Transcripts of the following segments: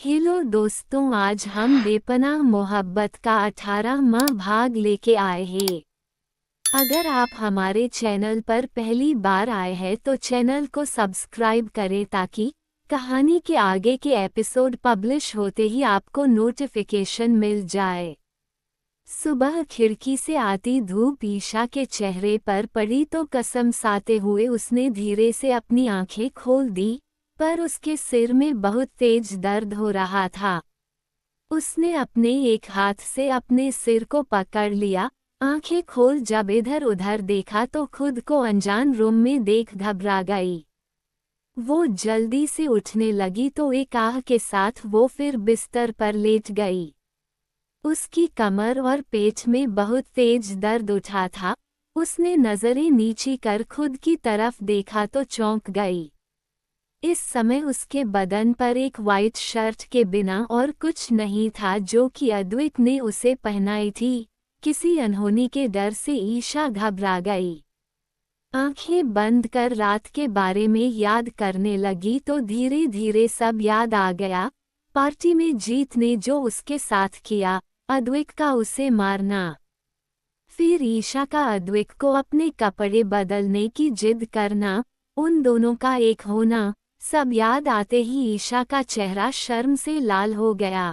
Hello दोस्तों, आज हम बेपनाह मोहब्बत का 18वां भाग लेके आए हैं। अगर आप हमारे चैनल पर पहली बार आए हैं तो चैनल को सब्सक्राइब करें ताकि कहानी के आगे के एपिसोड पब्लिश होते ही आपको नोटिफिकेशन मिल जाए। सुबह खिड़की से आती धूप ईशा के चेहरे पर पड़ी तो कसमसाते हुए उसने धीरे से अपनी आंखें खोल दी, पर उसके सिर में बहुत तेज दर्द हो रहा था। उसने अपने एक हाथ से अपने सिर को पकड़ लिया, आंखें खोल जब इधर उधर देखा तो खुद को अनजान रूम में देख घबरा गई। वो जल्दी से उठने लगी तो एक आह के साथ वो फिर बिस्तर पर लेट गई। उसकी कमर और पेट में बहुत तेज दर्द उठा था। उसने नजरें नीची कर खुद की तरफ देखा तो चौंक गई। इस समय उसके बदन पर एक वाइट शर्ट के बिना और कुछ नहीं था जो कि अद्वैत ने उसे पहनाई थी। किसी अनहोनी के डर से ईशा घबरा गई। आंखें बंद कर रात के बारे में याद करने लगी तो धीरे धीरे सब याद आ गया। पार्टी में जीत ने जो उसके साथ किया, अद्वैत का उसे मारना, फिर ईशा का अद्वैत को अपने कपड़े बदलने की जिद करना, उन दोनों का एक होना, सब याद आते ही ईशा का चेहरा शर्म से लाल हो गया।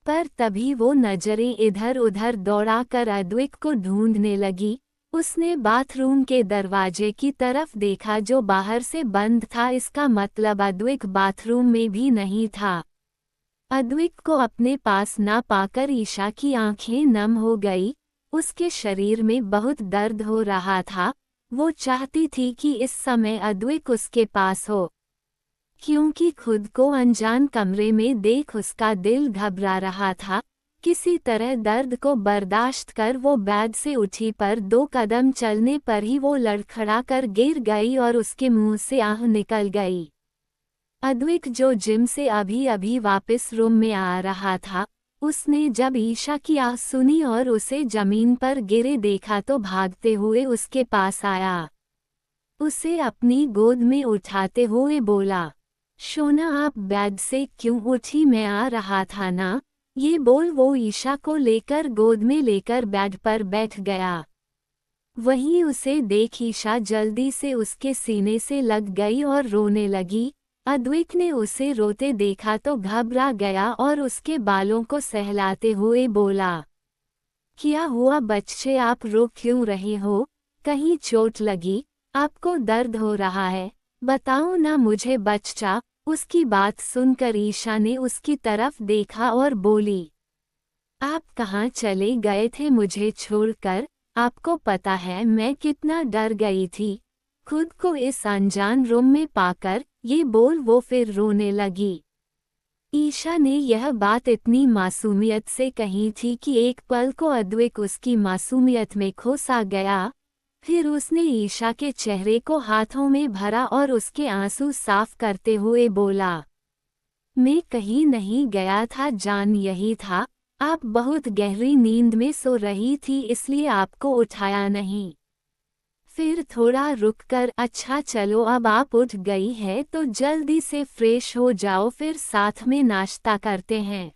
पर तभी वो नजरें इधर उधर दौड़ा कर अद्वैत को ढूंढने लगी। उसने बाथरूम के दरवाजे की तरफ देखा जो बाहर से बंद था, इसका मतलब अद्वैत बाथरूम में भी नहीं था। अद्वैत को अपने पास ना पाकर ईशा की आंखें नम हो गई। उसके शरीर में बहुत दर्द हो रहा था। वो चाहती थी कि इस समय अद्वैत उसके पास हो, क्योंकि खुद को अनजान कमरे में देख उसका दिल घबरा रहा था। किसी तरह दर्द को बर्दाश्त कर वो बेड से उठी, पर 2 कदम चलने पर ही वो लड़खड़ा कर गिर गई और उसके मुंह से आह निकल गई। अद्वैत जो जिम से अभी अभी वापस रूम में आ रहा था, उसने जब ईशा की आह सुनी और उसे जमीन पर गिरे देखा तो भागते हुए उसके पास आया। उसे अपनी गोद में उठाते हुए बोला, शोना आप बेड से क्यों उठी, मैं आ रहा था ना। ये बोल वो ईशा को लेकर गोद में लेकर बेड पर बैठ गया। वहीं उसे देख ईशा जल्दी से उसके सीने से लग गई और रोने लगी। अद्वैत ने उसे रोते देखा तो घबरा गया और उसके बालों को सहलाते हुए बोला, क्या हुआ बच्चे, आप रो क्यों रहे हो, कहीं चोट लगी, आपको दर्द हो रहा है, बताओ ना मुझे बच्चा। उसकी बात सुनकर ईशा ने उसकी तरफ देखा और बोली, आप कहाँ चले गए थे मुझे छोड़कर, आपको पता है मैं कितना डर गई थी खुद को इस अनजान रूम में पाकर। ये बोल वो फिर रोने लगी। ईशा ने यह बात इतनी मासूमियत से कही थी कि एक पल को अद्वैत उसकी मासूमियत में खो सा गया। फिर उसने ईशा के चेहरे को हाथों में भरा और उसके आंसू साफ करते हुए बोला, मैं कहीं नहीं गया था जान, यही था, आप बहुत गहरी नींद में सो रही थी इसलिए आपको उठाया नहीं। फिर थोड़ा रुककर, अच्छा चलो अब आप उठ गई है तो जल्दी से फ्रेश हो जाओ, फिर साथ में नाश्ता करते हैं।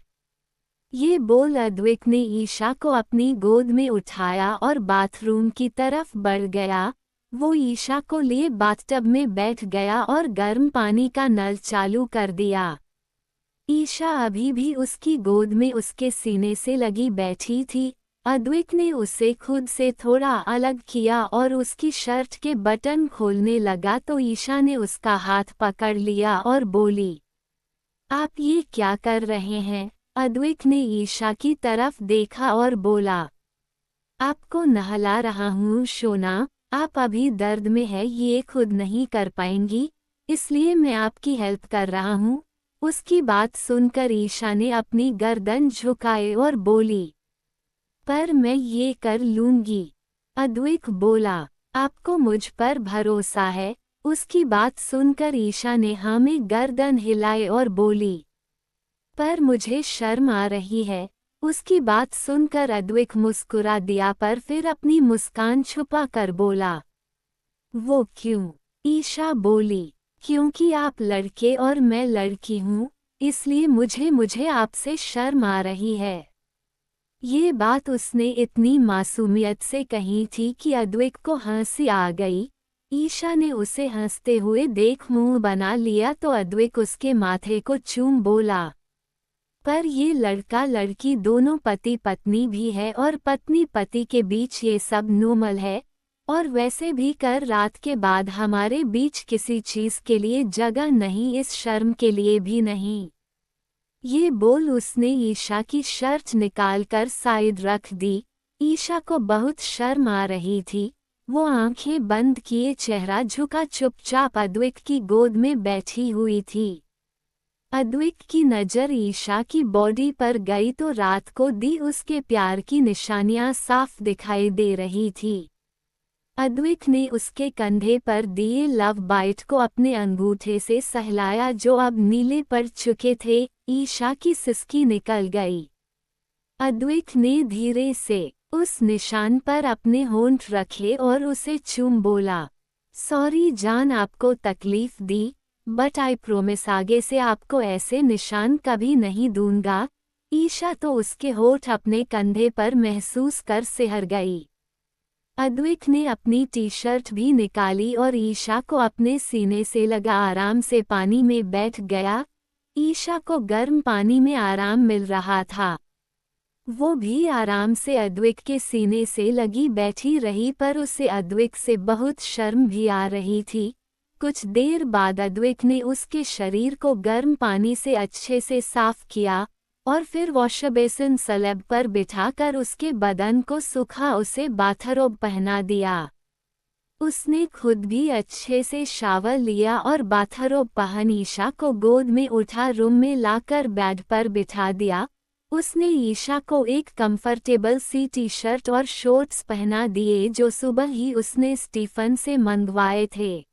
ये बोल अद्वैत ने ईशा को अपनी गोद में उठाया और बाथरूम की तरफ बढ़ गया। वो ईशा को लिए बाथटब में बैठ गया और गर्म पानी का नल चालू कर दिया। ईशा अभी भी उसकी गोद में उसके सीने से लगी बैठी थी। अद्वैत ने उसे खुद से थोड़ा अलग किया और उसकी शर्ट के बटन खोलने लगा तो ईशा ने उसका हाथ पकड़ लिया और बोली, आप ये क्या कर रहे हैं। अद्वैत ने ईशा की तरफ देखा और बोला, आपको नहला रहा हूँ शोना, आप अभी दर्द में है, ये खुद नहीं कर पाएंगी, इसलिए मैं आपकी हेल्प कर रहा हूँ। उसकी बात सुनकर ईशा ने अपनी गर्दन झुकाए और बोली, पर मैं ये कर लूंगी। अद्वैत बोला, आपको मुझ पर भरोसा है। उसकी बात सुनकर ईशा ने हाँ में गर्दन हिलाए और बोली, पर मुझे शर्म आ रही है। उसकी बात सुनकर अद्वैत मुस्कुरा दिया, पर फिर अपनी मुस्कान छुपा कर बोला, वो क्यों। ईशा बोली, क्योंकि आप लड़के और मैं लड़की हूँ, इसलिए मुझे आपसे शर्म आ रही है। ये बात उसने इतनी मासूमियत से कही थी कि अद्विक को हंसी आ गई। ईशा ने उसे हंसते हुए देख मुंह बना लिया तो अद्विक उसके माथे को चूम बोला, पर ये लड़का लड़की दोनों पति पत्नी भी है और पत्नी पति के बीच ये सब नॉर्मल है, और वैसे भी कर रात के बाद हमारे बीच किसी चीज के लिए जगह नहीं, इस शर्म के लिए भी नहीं। ये बोल उसने ईशा की शर्ट निकालकर साइड रख दी। ईशा को बहुत शर्म आ रही थी। वो आंखें बंद किए चेहरा झुका चुपचाप अद्विक की गोद में बैठी हुई थी। अद्विक की नज़र ईशा की बॉडी पर गई तो रात को दी उसके प्यार की निशानियां साफ दिखाई दे रही थी। अद्विक ने उसके कंधे पर दिए लव बाइट को अपने अंगूठे से सहलाया जो अब नीले पड़ चुके थे। ईशा की सिसकी निकल गई। अद्विक ने धीरे से उस निशान पर अपने होंठ रखे और उसे चूम बोला, सॉरी जान आपको तकलीफ दी, बट आई प्रोमिस आगे से आपको ऐसे निशान कभी नहीं दूंगा। ईशा तो उसके होठ अपने कंधे पर महसूस कर सिहर गई। अद्विक ने अपनी टी शर्ट भी निकाली और ईशा को अपने सीने से लगा आराम से पानी में बैठ गया। ईशा को गर्म पानी में आराम मिल रहा था। वो भी आराम से अद्विक के सीने से लगी बैठी रही, पर उसे अद्विक से बहुत शर्म भी आ रही थी। कुछ देर बाद अद्विक ने उसके शरीर को गर्म पानी से अच्छे से साफ किया और फिर वॉश बेसिन स्लैब पर बिठाकर उसके बदन को सूखा उसे बाथरोब पहना दिया। उसने खुद भी अच्छे से शावर लिया और बाथरोब पहन ईशा को गोद में उठा रूम में लाकर बेड पर बिठा दिया। उसने ईशा को एक कंफर्टेबल सी टी शर्ट और शॉर्ट्स पहना दिए जो सुबह ही उसने स्टीफन से मंगवाए थे।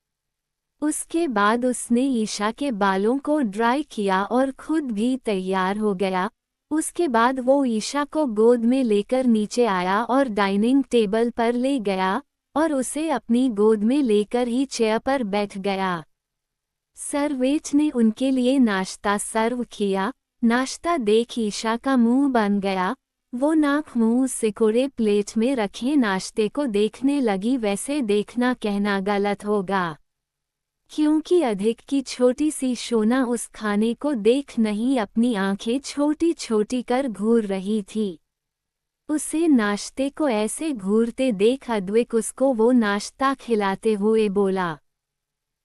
उसके बाद उसने ईशा के बालों को ड्राई किया और खुद भी तैयार हो गया। उसके बाद वो ईशा को गोद में लेकर नीचे आया और डाइनिंग टेबल पर ले गया और उसे अपनी गोद में लेकर ही चेयर पर बैठ गया। सर्वेट ने उनके लिए नाश्ता सर्व किया। नाश्ता देख ईशा का मुंह बन गया। वो नाक मुंह सिकोड़े प्लेट में रखे नाश्ते को देखने लगी। वैसे देखना कहना गलत होगा, क्योंकि अधिक की छोटी सी शोना उस खाने को देख नहीं अपनी आंखें छोटी छोटी कर घूर रही थी। उसे नाश्ते को ऐसे घूरते देख अद्विक उसको वो नाश्ता खिलाते हुए बोला,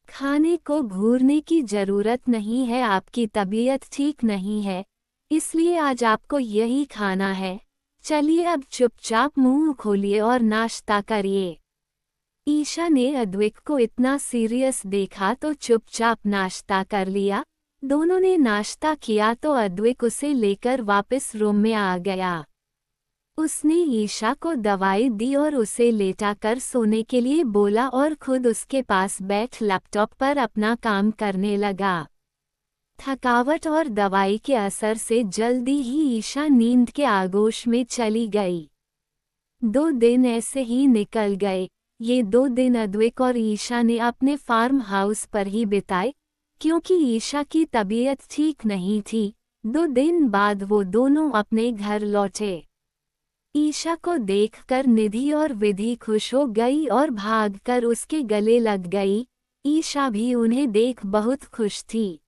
खाने को घूरने की जरूरत नहीं है, आपकी तबीयत ठीक नहीं है, इसलिए आज आपको यही खाना है। चलिए अब चुपचाप मुंह खोलिए और नाश्ता करिए। ईशा ने अद्विक को इतना सीरियस देखा तो चुपचाप नाश्ता कर लिया। दोनों ने नाश्ता किया तो अद्विक उसे लेकर वापस रूम में आ गया। उसने ईशा को दवाई दी और उसे लेटाकर सोने के लिए बोला और खुद उसके पास बैठ लैपटॉप पर अपना काम करने लगा। थकावट और दवाई के असर से जल्दी ही ईशा नींद के आगोश में चली गई। 2 दिन ऐसे ही निकल गए। ये 2 दिन अद्विक और ईशा ने अपने फार्म हाउस पर ही बिताए, क्योंकि ईशा की तबीयत ठीक नहीं थी। 2 दिन बाद वो दोनों अपने घर लौटे। ईशा को देखकर निधि और विधि खुश हो गई और भागकर उसके गले लग गई। ईशा भी उन्हें देख बहुत खुश थी।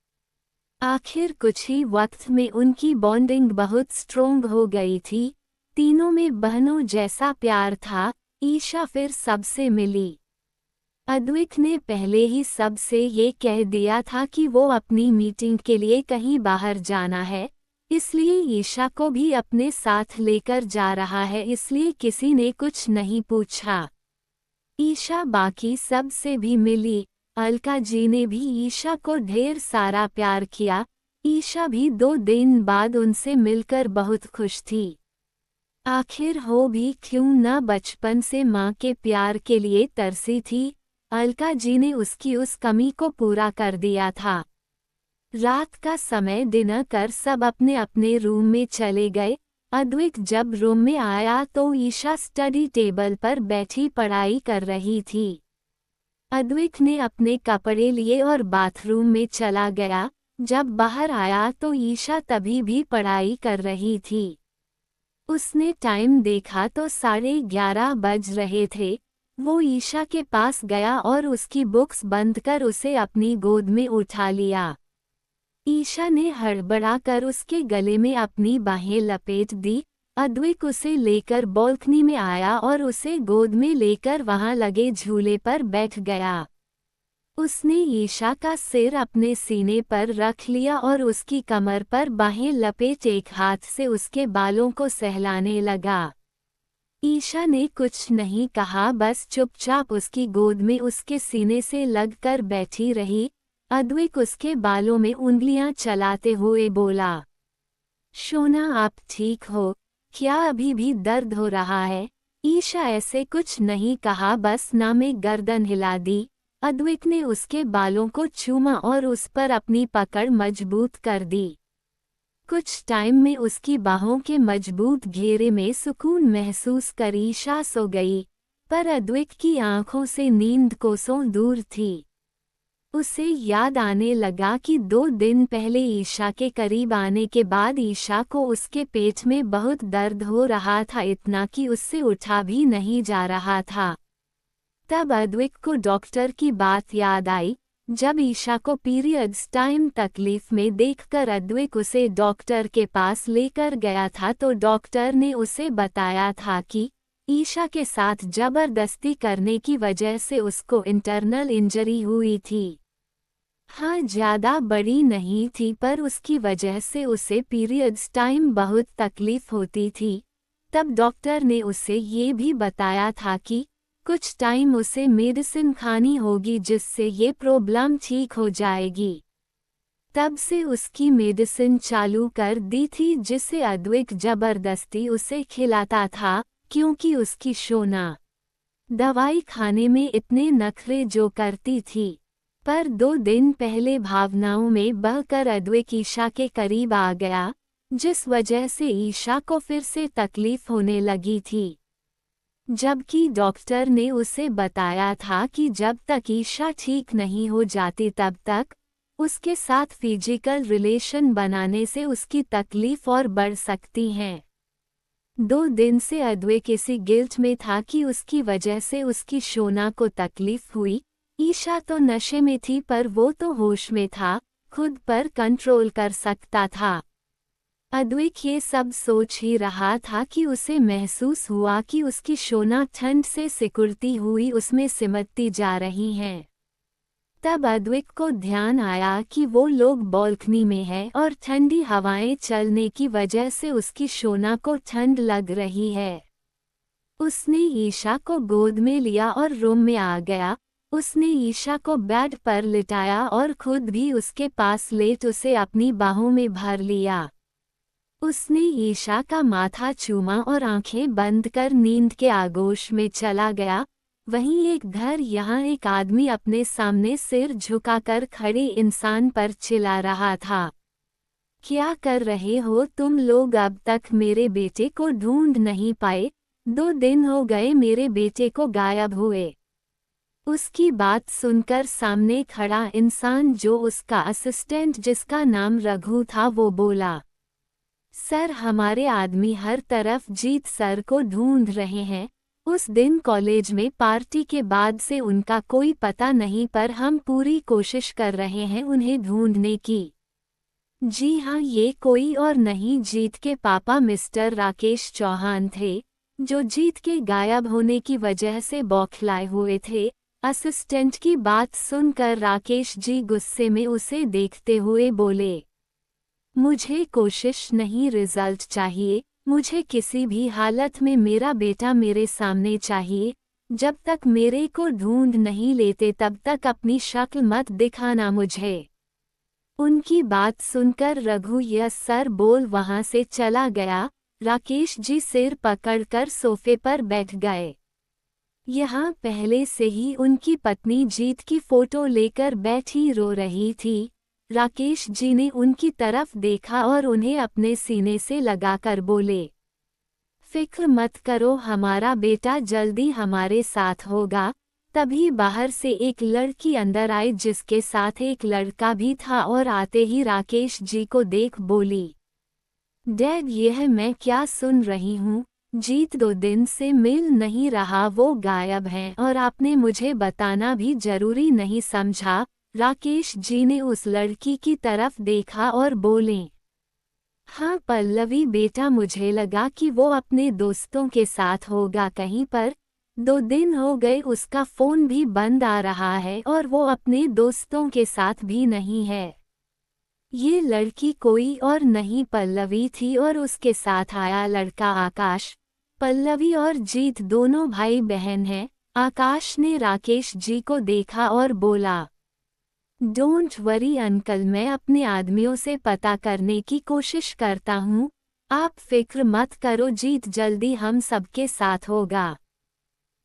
आखिर कुछ ही वक्त में उनकी बॉन्डिंग बहुत स्ट्रोंग हो गई थी। तीनों में बहनों जैसा प्यार था। ईशा फिर सबसे मिली। अद्विक ने पहले ही सबसे ये कह दिया था कि वो अपनी मीटिंग के लिए कहीं बाहर जाना है, इसलिए ईशा को भी अपने साथ लेकर जा रहा है, इसलिए किसी ने कुछ नहीं पूछा। ईशा बाकी सब से भी मिली। अलका जी ने भी ईशा को ढेर सारा प्यार किया। ईशा भी 2 दिन बाद उनसे मिलकर बहुत खुश थी। आखिर हो भी क्यों न, बचपन से माँ के प्यार के लिए तरसी थी। अलका जी ने उसकी उस कमी को पूरा कर दिया था। रात का समय डिनर कर सब अपने अपने रूम में चले गए। अद्विक जब रूम में आया तो ईशा स्टडी टेबल पर बैठी पढ़ाई कर रही थी। अद्विक ने अपने कपड़े लिए और बाथरूम में चला गया। जब बाहर आया तो ईशा तभी भी पढ़ाई कर रही थी। उसने टाइम देखा तो 11:30 बज रहे थे। वो ईशा के पास गया और उसकी बुक्स बंद कर उसे अपनी गोद में उठा लिया। ईशा ने हड़बड़ाकर उसके गले में अपनी बाहें लपेट दी। अद्विक उसे लेकर बालकनी में आया और उसे गोद में लेकर वहां लगे झूले पर बैठ गया। उसने ईशा का सिर अपने सीने पर रख लिया और उसकी कमर पर बाहें लपेट एक हाथ से उसके बालों को सहलाने लगा। ईशा ने कुछ नहीं कहा, बस चुपचाप उसकी गोद में उसके सीने से लगकर बैठी रही। अद्विक उसके बालों में उंगलियां चलाते हुए बोला, शोना आप ठीक हो? क्या अभी भी दर्द हो रहा है? ईशा ऐसे कुछ नहीं कहा, बस ना में गर्दन हिला दी। अद्विक ने उसके बालों को चूमा और उस पर अपनी पकड़ मजबूत कर दी। कुछ टाइम में उसकी बाहों के मजबूत घेरे में सुकून महसूस कर ईशा सो गई, पर अद्विक की आंखों से नींद कोसों दूर थी। उसे याद आने लगा कि 2 दिन पहले ईशा के करीब आने के बाद ईशा को उसके पेट में बहुत दर्द हो रहा था, इतना कि उससे उठा भी नहीं जा रहा था। तब अद्विक को डॉक्टर की बात याद आई। जब ईशा को पीरियड्स टाइम तकलीफ में देखकर अद्विक उसे डॉक्टर के पास लेकर गया था, तो डॉक्टर ने उसे बताया था कि ईशा के साथ जबरदस्ती करने की वजह से उसको इंटरनल इंजरी हुई थी। हाँ, ज़्यादा बड़ी नहीं थी, पर उसकी वजह से उसे पीरियड्स टाइम बहुत तकलीफ होती थी। तब डॉक्टर ने उसे ये भी बताया था कि कुछ टाइम उसे मेडिसिन खानी होगी जिससे ये प्रॉब्लम ठीक हो जाएगी। तब से उसकी मेडिसिन चालू कर दी थी, जिसे अद्विक जबरदस्ती उसे खिलाता था, क्योंकि उसकी शोना दवाई खाने में इतने नखरे जो करती थी। पर 2 दिन पहले भावनाओं में बहकर अद्विक ईशा के करीब आ गया, जिस वजह से ईशा को फिर से तकलीफ होने लगी थी। जबकि डॉक्टर ने उसे बताया था कि जब तक ईशा ठीक नहीं हो जाती तब तक उसके साथ फिजिकल रिलेशन बनाने से उसकी तकलीफ और बढ़ सकती है। 2 दिन से अद्विक इसी गिल्ट में था कि उसकी वजह से उसकी शोना को तकलीफ हुई। ईशा तो नशे में थी, पर वो तो होश में था, खुद पर कंट्रोल कर सकता था। अद्विक ये सब सोच ही रहा था कि उसे महसूस हुआ कि उसकी शोना ठंड से सिकुड़ती हुई उसमें सिमटती जा रही हैं। तब अद्विक को ध्यान आया कि वो लोग बालकनी में हैं और ठंडी हवाएं चलने की वजह से उसकी शोना को ठंड लग रही है। उसने ईशा को गोद में लिया और रूम में आ गया। उसने ईशा को बेड पर लिटाया और खुद भी उसके पास लेट उसे अपनी बाहों में भर लिया। उसने ईशा का माथा चूमा और आंखें बंद कर नींद के आगोश में चला गया। वहीं एक घर यहाँ एक आदमी अपने सामने सिर झुकाकर खड़े इंसान पर चिल्ला रहा था, क्या कर रहे हो तुम लोग? अब तक मेरे बेटे को ढूंढ नहीं पाए? 2 दिन हो गए मेरे बेटे को गायब हुए। उसकी बात सुनकर सामने खड़ा इंसान, जो उसका असिस्टेंट जिसका नाम रघु था, वो बोला, सर हमारे आदमी हर तरफ जीत सर को ढूंढ रहे हैं। उस दिन कॉलेज में पार्टी के बाद से उनका कोई पता नहीं, पर हम पूरी कोशिश कर रहे हैं उन्हें ढूंढने की। जी हाँ, ये कोई और नहीं, जीत के पापा मिस्टर राकेश चौहान थे, जो जीत के गायब होने की वजह से बौखलाए हुए थे। असिस्टेंट की बात सुनकर राकेश जी गुस्से में उसे देखते हुए बोले, मुझे कोशिश नहीं रिजल्ट चाहिए, मुझे किसी भी हालत में मेरा बेटा मेरे सामने चाहिए। जब तक मेरे को ढूंढ नहीं लेते तब तक अपनी शक्ल मत दिखाना मुझे। उनकी बात सुनकर रघु यस सर बोल वहां से चला गया। राकेश जी सिर पकड़कर सोफे पर बैठ गए। यहाँ पहले से ही उनकी पत्नी जीत की फोटो लेकर बैठी रो रही थी। राकेश जी ने उनकी तरफ देखा और उन्हें अपने सीने से लगाकर बोले, फिक्र मत करो, हमारा बेटा जल्दी हमारे साथ होगा। तभी बाहर से एक लड़की अंदर आई जिसके साथ एक लड़का भी था और आते ही राकेश जी को देख बोली, डैड यह मैं क्या सुन रही हूँ, जीत 2 दिन से मिल नहीं रहा, वो गायब है और आपने मुझे बताना भी जरूरी नहीं समझा। राकेश जी ने उस लड़की की तरफ देखा और बोले, हाँ पल्लवी बेटा, मुझे लगा कि वो अपने दोस्तों के साथ होगा कहीं पर, 2 दिन हो गए उसका फोन भी बंद आ रहा है और वो अपने दोस्तों के साथ भी नहीं है। ये लड़की कोई और नहीं पल्लवी थी और उसके साथ आया लड़का आकाश। पल्लवी और जीत दोनों भाई बहन हैं। आकाश ने राकेश जी को देखा और बोला, डोंट वरी अंकल, मैं अपने आदमियों से पता करने की कोशिश करता हूँ, आप फिक्र मत करो, जीत जल्दी हम सबके साथ होगा।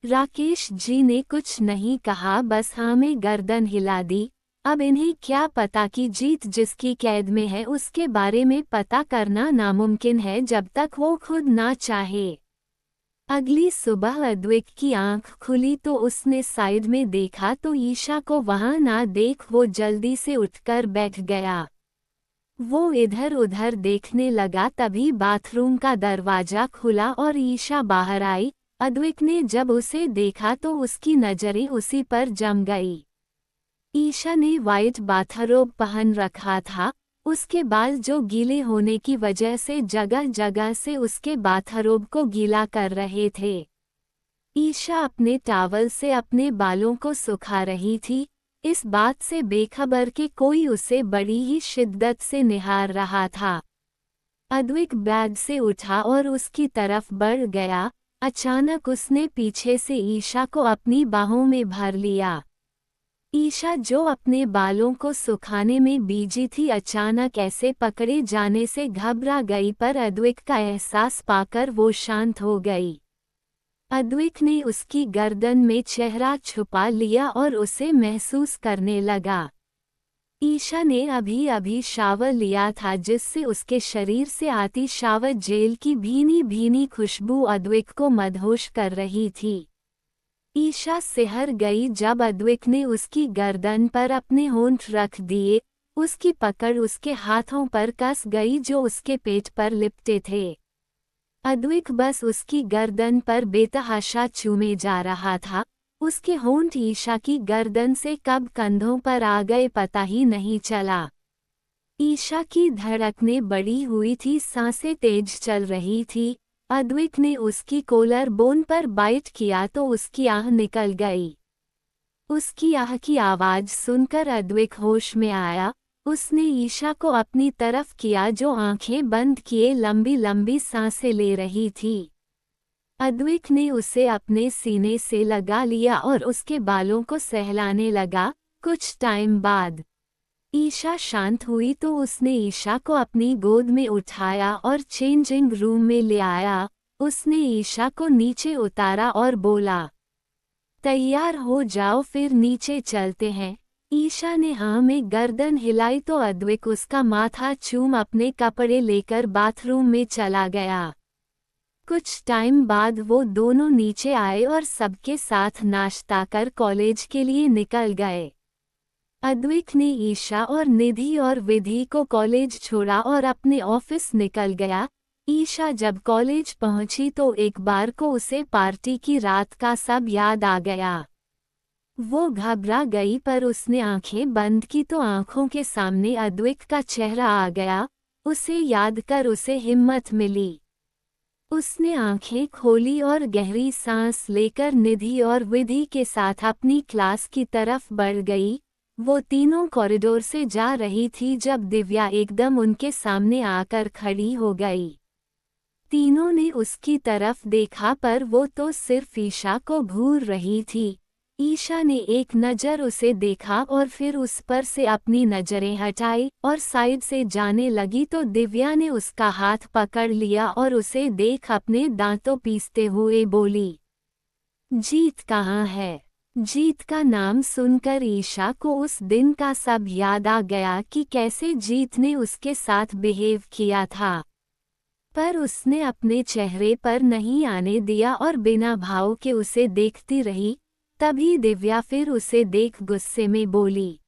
राकेश जी ने कुछ नहीं कहा, बस हाँ में गर्दन हिला दी। अब इन्हें क्या पता कि जीत जिसकी कैद में है उसके बारे में पता करना नामुमकिन है जब तक वो खुद ना चाहे। अगली सुबह अद्विक की आंख खुली तो उसने साइड में देखा तो ईशा को वहां ना देख वो जल्दी से उठकर बैठ गया। वो इधर उधर देखने लगा, तभी बाथरूम का दरवाजा खुला और ईशा बाहर आई। अद्विक ने जब उसे देखा तो उसकी नजरें उसी पर जम गई। ईशा ने वाइट बाथरोब पहन रखा था, उसके बाल जो गीले होने की वजह से जगह जगह से उसके बाथरोब को गीला कर रहे थे। ईशा अपने टॉवल से अपने बालों को सुखा रही थी, इस बात से बेखबर कि कोई उसे बड़ी ही शिद्दत से निहार रहा था। अद्विक बेड से उठा और उसकी तरफ बढ़ गया। अचानक उसने पीछे से ईशा को अपनी बाहों में भर लिया। ईशा जो अपने बालों को सुखाने में बिजी थी, अचानक ऐसे पकड़े जाने से घबरा गई, पर अद्विक का एहसास पाकर वो शांत हो गई। अद्विक ने उसकी गर्दन में चेहरा छुपा लिया और उसे महसूस करने लगा। ईशा ने अभी अभी शावर लिया था जिससे उसके शरीर से आती शावर जेल की भीनी भीनी खुशबू अद्विक को मदहोश कर रही थी। ईशा सिहर गई जब अद्विक ने उसकी गर्दन पर अपने होंठ रख दिए। उसकी पकड़ उसके हाथों पर कस गई जो उसके पेट पर लिपटे थे। अद्विक बस उसकी गर्दन पर बेतहाशा चूमे जा रहा था। उसके होंठ ईशा की गर्दन से कब कंधों पर आ गए पता ही नहीं चला। ईशा की धड़कनें बढ़ी हुई थी, सांसें तेज चल रही थी। अद्विक ने उसकी कोलर बोन पर बाइट किया तो उसकी आह निकल गई। उसकी आह की आवाज सुनकर अद्विक होश में आया। उसने ईशा को अपनी तरफ किया जो आंखें बंद किए लंबी लंबी सांसें ले रही थी। अद्विक ने उसे अपने सीने से लगा लिया और उसके बालों को सहलाने लगा। कुछ टाइम बाद ईशा शांत हुई तो उसने ईशा को अपनी गोद में उठाया और चेंजिंग रूम में ले आया। उसने ईशा को नीचे उतारा और बोला, तैयार हो जाओ फिर नीचे चलते हैं। ईशा ने हाँ में गर्दन हिलाई तो अद्विक उसका माथा चूम अपने कपड़े लेकर बाथरूम में चला गया। कुछ टाइम बाद वो दोनों नीचे आए और सबके साथ नाश्ता कर कॉलेज के लिए निकल गए। अद्विक ने ईशा और निधि और विधि को कॉलेज छोड़ा और अपने ऑफिस निकल गया। ईशा जब कॉलेज पहुंची तो एक बार को उसे पार्टी की रात का सब याद आ गया। वो घबरा गई, पर उसने आंखें बंद की तो आंखों के सामने अद्विक का चेहरा आ गया। उसे याद कर उसे हिम्मत मिली। उसने आंखें खोली और गहरी सांस लेकर निधि और विधि के साथ अपनी क्लास की तरफ बढ़ गई। वो तीनों कॉरिडोर से जा रही थी जब दिव्या एकदम उनके सामने आकर खड़ी हो गई। तीनों ने उसकी तरफ देखा पर वो तो सिर्फ ईशा को घूर रही थी। ईशा ने एक नज़र उसे देखा और फिर उस पर से अपनी नज़रें हटाई और साइड से जाने लगी तो दिव्या ने उसका हाथ पकड़ लिया और उसे देख अपने दांतों पीसते हुए बोली, जीत कहाँ है? जीत का नाम सुनकर ईशा को उस दिन का सब याद आ गया कि कैसे जीत ने उसके साथ बिहेव किया था, पर उसने अपने चेहरे पर नहीं आने दिया और बिना भाव के उसे देखती रही। तभी दिव्या फिर उसे देख गुस्से में बोली,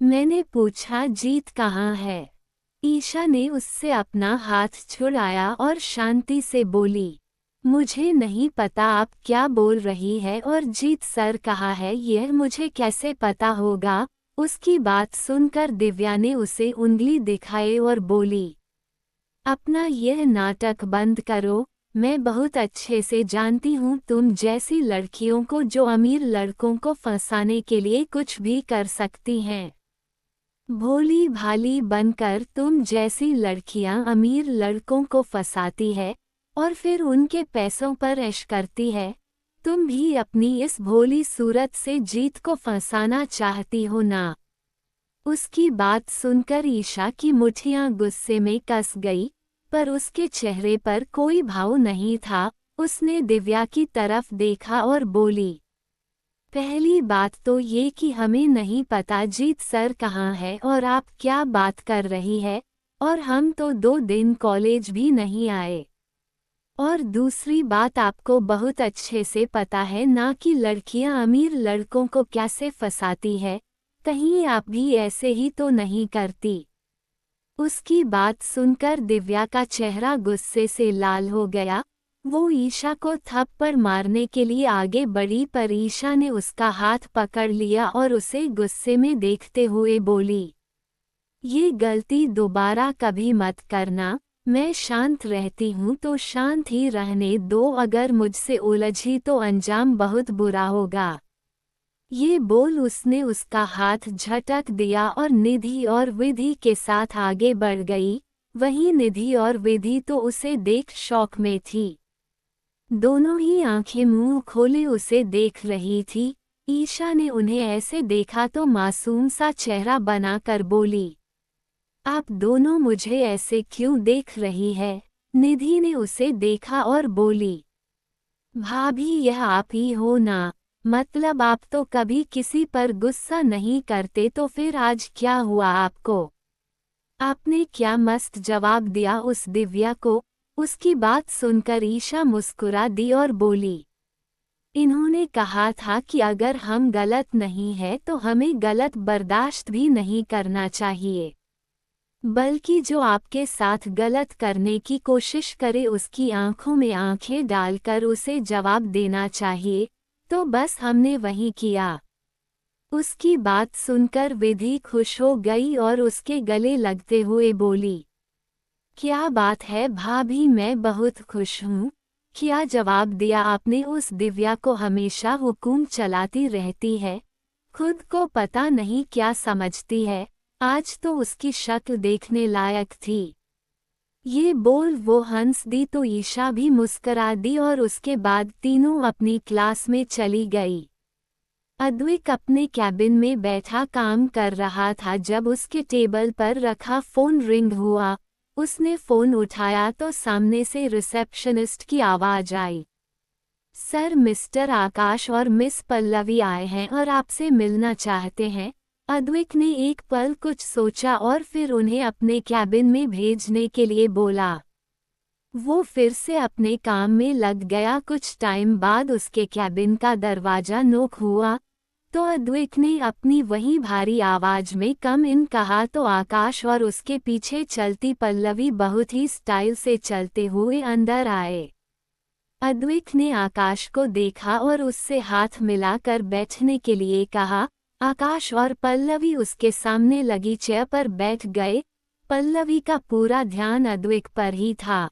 मैंने पूछा जीत कहाँ है। ईशा ने उससे अपना हाथ छुड़ाया और शांति से बोली, मुझे नहीं पता आप क्या बोल रही है और जीत सर कहाँ है यह मुझे कैसे पता होगा। उसकी बात सुनकर दिव्या ने उसे उंगली दिखाई और बोली, अपना यह नाटक बंद करो, मैं बहुत अच्छे से जानती हूँ तुम जैसी लड़कियों को जो अमीर लड़कों को फंसाने के लिए कुछ भी कर सकती हैं। भोली भाली बनकर तुम जैसी लड़कियां अमीर लड़कों को फंसाती है और फिर उनके पैसों पर ऐश करती है। तुम भी अपनी इस भोली सूरत से जीत को फंसाना चाहती हो ना। उसकी बात सुनकर ईशा की मुट्ठियां गुस्से में कस गई, पर उसके चेहरे पर कोई भाव नहीं था। उसने दिव्या की तरफ देखा और बोली, पहली बात तो ये कि हमें नहीं पता जीत सर कहाँ है और आप क्या बात कर रही है, और हम तो 2 दिन कॉलेज भी नहीं आए। और दूसरी बात आपको बहुत अच्छे से पता है ना कि लड़कियां अमीर लड़कों को कैसे फंसाती है, कहीं आप भी ऐसे ही तो नहीं करती। उसकी बात सुनकर दिव्या का चेहरा गुस्से से लाल हो गया। वो ईशा को थप्पड़ मारने के लिए आगे बढ़ी पर ईशा ने उसका हाथ पकड़ लिया और उसे गुस्से में देखते हुए बोली, ये गलती दोबारा कभी मत करना। मैं शांत रहती हूँ तो शांत ही रहने दो, अगर मुझसे उलझी तो अंजाम बहुत बुरा होगा। ये बोल उसने उसका हाथ झटक दिया और निधि और विधि के साथ आगे बढ़ गई। वहीं निधि और विधि तो उसे देख शौक में थी। दोनों ही आंखें मुंह खोले उसे देख रही थी। ईशा ने उन्हें ऐसे देखा तो मासूम सा चेहरा बनाकर बोली, आप दोनों मुझे ऐसे क्यों देख रही है। निधि ने उसे देखा और बोली, भाभी यह आप ही हो ना, मतलब आप तो कभी किसी पर गुस्सा नहीं करते, तो फिर आज क्या हुआ आपको। आपने क्या मस्त जवाब दिया उस दिव्या को। उसकी बात सुनकर ईशा मुस्कुरा दी और बोली, इन्होंने कहा था कि अगर हम गलत नहीं है तो हमें गलत बर्दाश्त भी नहीं करना चाहिए, बल्कि जो आपके साथ गलत करने की कोशिश करे उसकी आंखों में आंखें डालकर उसे जवाब देना चाहिए। तो बस हमने वही किया। उसकी बात सुनकर विधि खुश हो गई और उसके गले लगते हुए बोली, क्या बात है भाभी, मैं बहुत खुश हूँ। क्या जवाब दिया आपने उस दिव्या को, हमेशा हुकुम चलाती रहती है, खुद को पता नहीं क्या समझती है। आज तो उसकी शक्ल देखने लायक थी। ये बोल वो हंस दी तो ईशा भी मुस्करा दी और उसके बाद तीनों अपनी क्लास में चली गई। अद्विक अपने कैबिन में बैठा काम कर रहा था जब उसके टेबल पर रखा फोन रिंग हुआ। उसने फोन उठाया तो सामने से रिसेप्शनिस्ट की आवाज आई, सर मिस्टर आकाश और मिस पल्लवी आए हैं और आपसे मिलना चाहते हैं। अद्विक ने एक पल कुछ सोचा और फिर उन्हें अपने कैबिन में भेजने के लिए बोला। वो फिर से अपने काम में लग गया। कुछ टाइम बाद उसके कैबिन का दरवाजा नॉक हुआ तो अद्विक ने अपनी वही भारी आवाज में कम इन कहा तो आकाश और उसके पीछे चलती पल्लवी बहुत ही स्टाइल से चलते हुए अंदर आए। अद्विक ने आकाश को देखा और उससे हाथ मिलाकर बैठने के लिए कहा। आकाश और पल्लवी उसके सामने लगी चेयर पर बैठ गए। पल्लवी का पूरा ध्यान अद्विक पर ही था।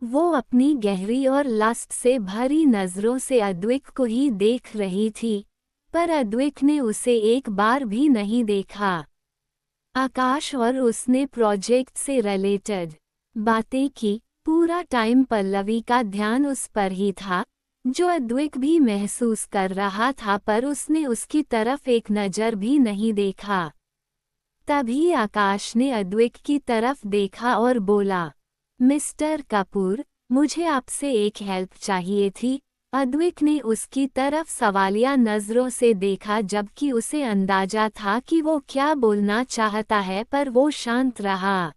वो अपनी गहरी और लस्ट से भरी नजरों से अद्विक को ही देख रही थी, पर अद्विक ने उसे एक बार भी नहीं देखा। आकाश और उसने प्रोजेक्ट से रिलेटेड बातें की। पूरा टाइम पल्लवी का ध्यान उस पर ही था, जो अद्विक भी महसूस कर रहा था, पर उसने उसकी तरफ एक नज़र भी नहीं देखा। तभी आकाश ने अद्विक की तरफ देखा और बोला, मिस्टर कपूर, मुझे आपसे एक हेल्प चाहिए थी। अद्विक ने उसकी तरफ सवालिया नज़रों से देखा, जबकि उसे अंदाजा था कि वो क्या बोलना चाहता है, पर वो शांत रहा।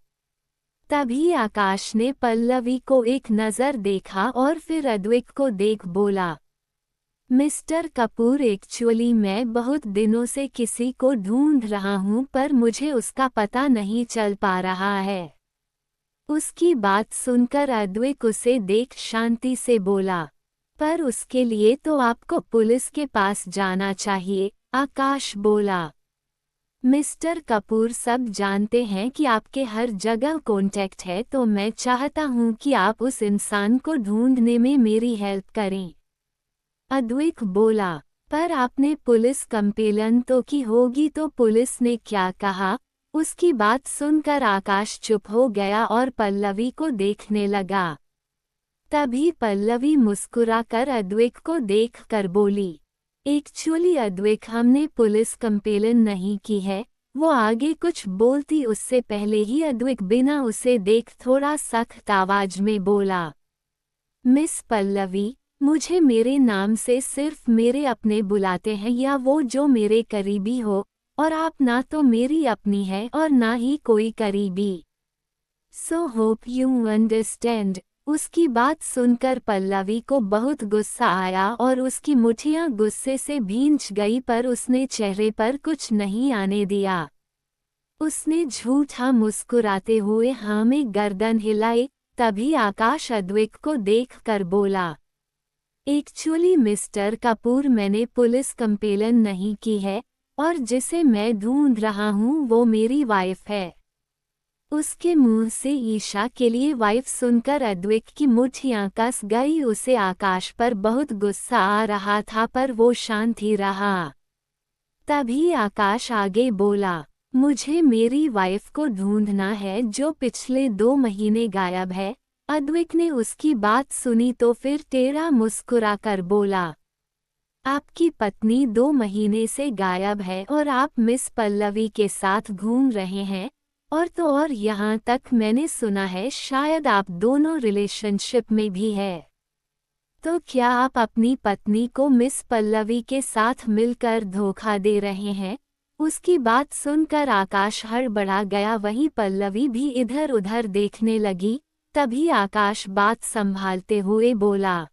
तभी आकाश ने पल्लवी को एक नज़र देखा और फिर अद्विक को देख बोला, मिस्टर कपूर, एक्चुअली मैं बहुत दिनों से किसी को ढूंढ रहा हूँ पर मुझे उसका पता नहीं चल पा रहा है। उसकी बात सुनकर अद्विक उसे देख शांति से बोला, पर उसके लिए तो आपको पुलिस के पास जाना चाहिए, आकाश बोला। मिस्टर कपूर, सब जानते हैं कि आपके हर जगह कॉन्टैक्ट है, तो मैं चाहता हूँ कि आप उस इंसान को ढूंढने में मेरी हेल्प करें। अद्विक बोला, पर आपने पुलिस कंप्लेन तो की होगी, तो पुलिस ने क्या कहा? उसकी बात सुनकर आकाश चुप हो गया और पल्लवी को देखने लगा। तभी पल्लवी मुस्कुराकर अद्विक को देखकर बोली, एक्चुअली अद्विक, हमने पुलिस कंप्लेन नहीं की है। वो आगे कुछ बोलती उससे पहले ही अद्विक बिना उसे देख थोड़ा सख्त आवाज में बोला, मिस पल्लवी, मुझे मेरे नाम से सिर्फ मेरे अपने बुलाते हैं या वो जो मेरे करीबी हो, और आप ना तो मेरी अपनी है और ना ही कोई करीबी। So hope you understand. उसकी बात सुनकर पल्लवी को बहुत गुस्सा आया और उसकी मुठियां गुस्से से भींच गई, पर उसने चेहरे पर कुछ नहीं आने दिया। उसने झूठा मुस्कुराते हुए हाँ में गर्दन हिलाई। तभी आकाश अद्विक को देखकर बोला, एक्चुअली मिस्टर कपूर, मैंने पुलिस कंप्लेन नहीं की है और जिसे मैं ढूंढ रहा हूँ वो मेरी वाइफ है। उसके मुंह से ईशा के लिए वाइफ सुनकर अद्विक की मुठ्ठियां कस गई। उसे आकाश पर बहुत गुस्सा आ रहा था पर वो शांत ही रहा। तभी आकाश आगे बोला, मुझे मेरी वाइफ को ढूंढना है जो पिछले 2 महीने गायब है। अद्विक ने उसकी बात सुनी तो फिर टेढ़ा मुस्कुराकर बोला, आपकी पत्नी 2 महीने से गायब है और आप मिस पल्लवी के साथ घूम रहे हैं, और तो और यहाँ तक मैंने सुना है शायद आप दोनों रिलेशनशिप में भी है। तो क्या आप अपनी पत्नी को मिस पल्लवी के साथ मिलकर धोखा दे रहे हैं? उसकी बात सुनकर आकाश हड़बड़ा गया, वहीं पल्लवी भी इधर उधर देखने लगी। तभी आकाश बात संभालते हुए बोला,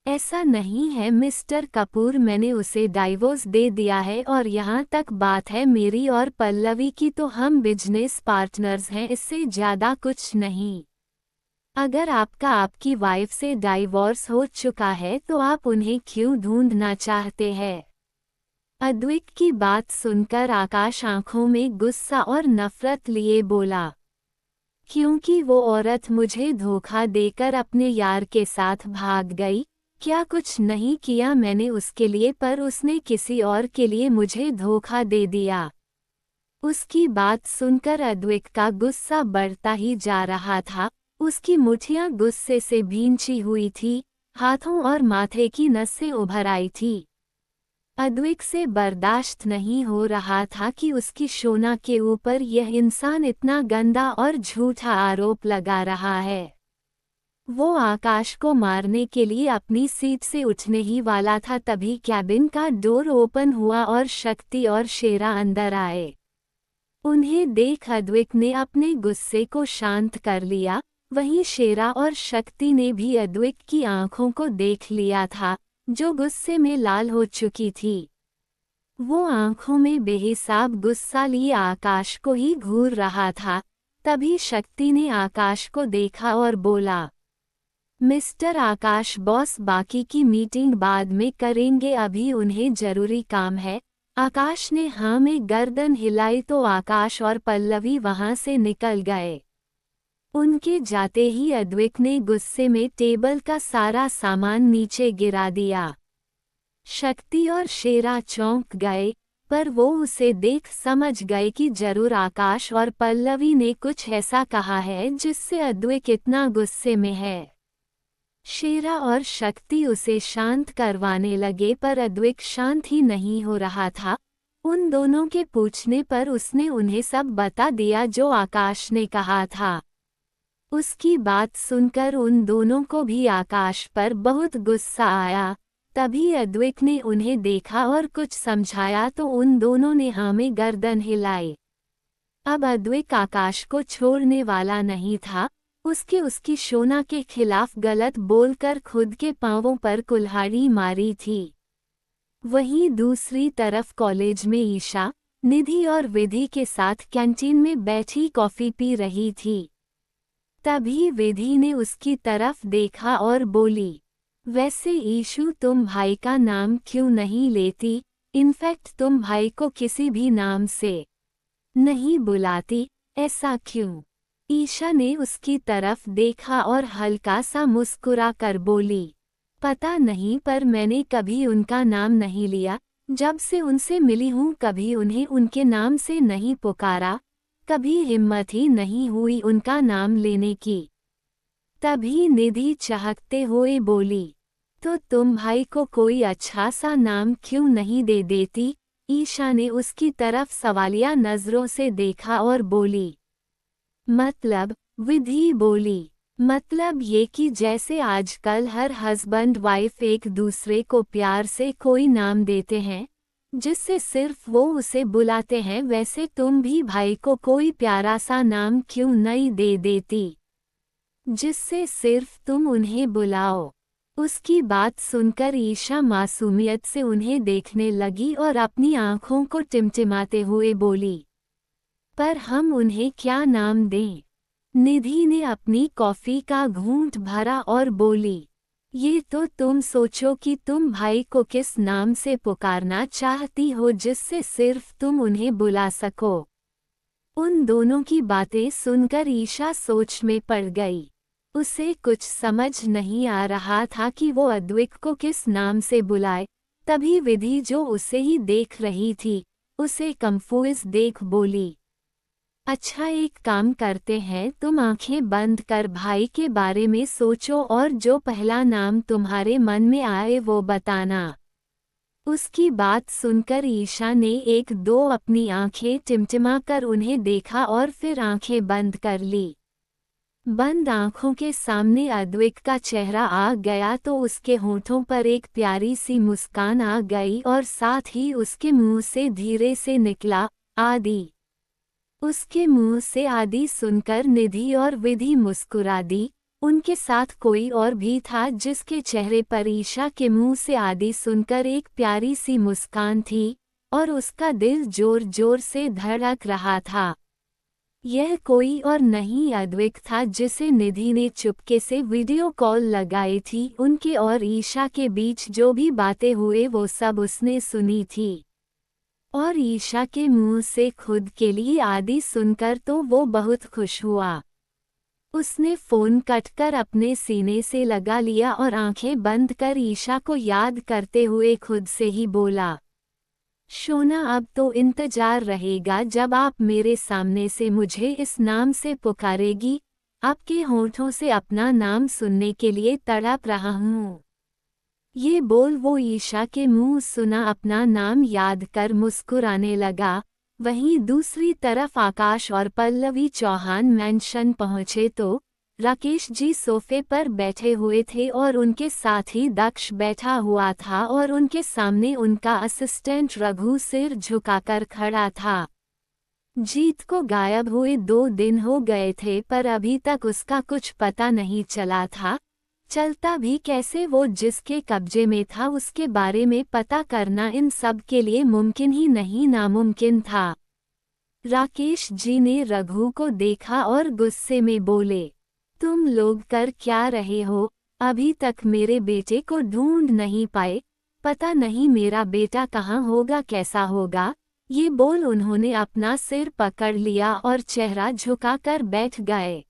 ऐसा नहीं है मिस्टर कपूर, मैंने उसे डाइवोर्स दे दिया है और यहाँ तक बात है मेरी और पल्लवी की तो हम बिजनेस पार्टनर्स हैं, इससे ज़्यादा कुछ नहीं। अगर आपका आपकी वाइफ से डाइवोर्स हो चुका है तो आप उन्हें क्यों ढूंढना चाहते हैं? अद्विक की बात सुनकर आकाश आंखों में गुस्सा और नफरत लिए बोला, क्योंकि वो औरत मुझे धोखा देकर अपने यार के साथ भाग गई। क्या कुछ नहीं किया मैंने उसके लिए, पर उसने किसी और के लिए मुझे धोखा दे दिया। उसकी बात सुनकर अद्विक का गुस्सा बढ़ता ही जा रहा था। उसकी मुठियां गुस्से से भींची हुई थी, हाथों और माथे की नसें उभर आई थी। अद्विक से बर्दाश्त नहीं हो रहा था कि उसकी शोना के ऊपर यह इंसान इतना गंदा और झूठा आरोप लगा रहा है। वो आकाश को मारने के लिए अपनी सीट से उठने ही वाला था, तभी कैबिन का डोर ओपन हुआ और शक्ति और शेरा अंदर आए। उन्हें देख अद्विक ने अपने गुस्से को शांत कर लिया। वहीं शेरा और शक्ति ने भी अद्विक की आंखों को देख लिया था, जो गुस्से में लाल हो चुकी थी। वो आंखों में बेहिसाब गुस्सा लिए आकाश को ही घूर रहा था। तभी शक्ति ने आकाश को देखा और बोला, मिस्टर आकाश बॉस, बाकी की मीटिंग बाद में करेंगे, अभी उन्हें जरूरी काम है। आकाश ने हाँ में गर्दन हिलाई तो आकाश और पल्लवी वहां से निकल गए। उनके जाते ही अद्विक ने गुस्से में टेबल का सारा सामान नीचे गिरा दिया। शक्ति और शेरा चौंक गए, पर वो उसे देख समझ गए कि जरूर आकाश और पल्लवी ने कुछ ऐसा कहा है जिससे अद्विक इतना गुस्से में है। शेरा और शक्ति उसे शांत करवाने लगे, पर अद्विक शांत ही नहीं हो रहा था। उन दोनों के पूछने पर उसने उन्हें सब बता दिया जो आकाश ने कहा था। उसकी बात सुनकर उन दोनों को भी आकाश पर बहुत गुस्सा आया। तभी अद्विक ने उन्हें देखा और कुछ समझाया तो उन दोनों ने हाँ में गर्दन हिलाई। अब अद्विक आकाश को छोड़ने वाला नहीं था। उसकी शोना के खिलाफ गलत बोलकर खुद के पांवों पर कुल्हाड़ी मारी थी। वहीं दूसरी तरफ कॉलेज में ईशा, निधि और विधि के साथ कैंटीन में बैठी कॉफी पी रही थी। तभी विधि ने उसकी तरफ देखा और बोली, वैसे ईशु तुम भाई का नाम क्यों नहीं लेती? इनफैक्ट तुम भाई को किसी भी नाम से नहीं बुलाती, ऐसा क्यों? ईशा ने उसकी तरफ देखा और हल्का सा मुस्कुरा कर बोली, पता नहीं पर मैंने कभी उनका नाम नहीं लिया। जब से उनसे मिली हूँ कभी उन्हें उनके नाम से नहीं पुकारा, कभी हिम्मत ही नहीं हुई उनका नाम लेने की। तभी निधि चहकते हुए बोली, तो तुम भाई को कोई अच्छा सा नाम क्यों नहीं दे देती? ईशा ने उसकी तरफ सवालिया नजरों से देखा और बोली, मतलब? विधि बोली, मतलब ये कि जैसे आजकल हर हस्बैंड वाइफ एक दूसरे को प्यार से कोई नाम देते हैं जिससे सिर्फ वो उसे बुलाते हैं, वैसे तुम भी भाई को कोई प्यारा सा नाम क्यों नहीं दे देती जिससे सिर्फ तुम उन्हें बुलाओ? उसकी बात सुनकर ईशा मासूमियत से उन्हें देखने लगी और अपनी आंखों को टिमटिमाते हुए बोली, पर हम उन्हें क्या नाम दें? निधि ने अपनी कॉफी का घूंट भरा और बोली, ये तो तुम सोचो कि तुम भाई को किस नाम से पुकारना चाहती हो जिससे सिर्फ तुम उन्हें बुला सको। उन दोनों की बातें सुनकर ईशा सोच में पड़ गई। उसे कुछ समझ नहीं आ रहा था कि वो अद्विक को किस नाम से बुलाए। तभी विधि जो उसे ही देख रही थी, उसे कंफ्यूज देख बोली, अच्छा एक काम करते हैं, तुम आंखें बंद कर भाई के बारे में सोचो और जो पहला नाम तुम्हारे मन में आए वो बताना। उसकी बात सुनकर ईशा ने एक दो अपनी आंखें टिमटिमा कर उन्हें देखा और फिर आंखें बंद कर ली। बंद आंखों के सामने अद्विक का चेहरा आ गया तो उसके होठों पर एक प्यारी सी मुस्कान आ गई और साथ ही उसके मुंह से धीरे से निकला, आदि। उसके मुंह से आदि सुनकर निधि और विधि मुस्कुरा दी। उनके साथ कोई और भी था जिसके चेहरे पर ईशा के मुंह से आदि सुनकर एक प्यारी सी मुस्कान थी और उसका दिल जोर जोर से धड़क रहा था। यह कोई और नहीं अद्विक था जिसे निधि ने चुपके से वीडियो कॉल लगाई थी। उनके और ईशा के बीच जो भी बातें हुए वो सब उसने सुनी थी और ईशा के मुंह से खुद के लिए आदि सुनकर तो वो बहुत खुश हुआ। उसने फोन कटकर अपने सीने से लगा लिया और आंखें बंद कर ईशा को याद करते हुए खुद से ही बोला, शोना अब तो इंतजार रहेगा जब आप मेरे सामने से मुझे इस नाम से पुकारेगी। आपके होठों से अपना नाम सुनने के लिए तड़प रहा हूँ। ये बोल वो ईशा के मुंह सुना अपना नाम याद कर मुस्कुराने लगा। वहीं दूसरी तरफ आकाश और पल्लवी चौहान मैंशन पहुंचे तो राकेश जी सोफे पर बैठे हुए थे और उनके साथ ही दक्ष बैठा हुआ था और उनके सामने उनका असिस्टेंट रघु सिर झुकाकर खड़ा था। जीत को गायब हुए 2 दिन हो गए थे पर अभी तक उसका कुछ पता नहीं चला था। चलता भी कैसे, वो जिसके कब्जे में था उसके बारे में पता करना इन सब के लिए मुमकिन ही नहीं नामुमकिन था। राकेश जी ने रघु को देखा और गुस्से में बोले, तुम लोग कर क्या रहे हो? अभी तक मेरे बेटे को ढूंढ नहीं पाए, पता नहीं मेरा बेटा कहाँ होगा, कैसा होगा। ये बोल उन्होंने अपना सिर पकड़ लिया और चेहरा झुकाकर बैठ गए।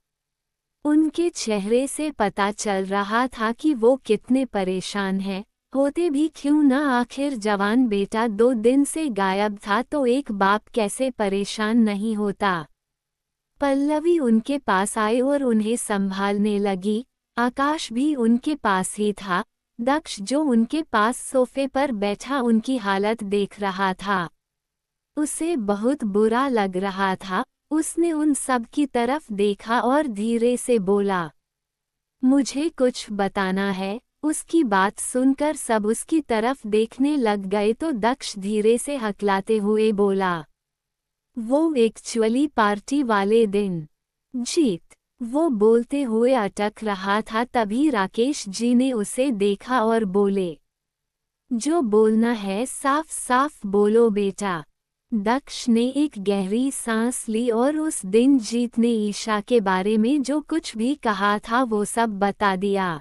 उनके चेहरे से पता चल रहा था कि वो कितने परेशान हैं। होते भी क्यों न, आखिर जवान बेटा 2 दिन से गायब था तो एक बाप कैसे परेशान नहीं होता। पल्लवी उनके पास आए और उन्हें संभालने लगी। आकाश भी उनके पास ही था। दक्ष जो उनके पास सोफे पर बैठा उनकी हालत देख रहा था। उसे बहुत बुरा लग रहा था। उसने उन सब की तरफ देखा और धीरे से बोला, मुझे कुछ बताना है। उसकी बात सुनकर सब उसकी तरफ देखने लग गए तो दक्ष धीरे से हकलाते हुए बोला, वो एक्चुअली पार्टी वाले दिन। जीत, वो बोलते हुए अटक रहा था, तभी राकेश जी ने उसे देखा और बोले, जो बोलना है साफ साफ बोलो बेटा। दक्ष ने एक गहरी सांस ली और उस दिन जीत ने ईशा के बारे में जो कुछ भी कहा था वो सब बता दिया।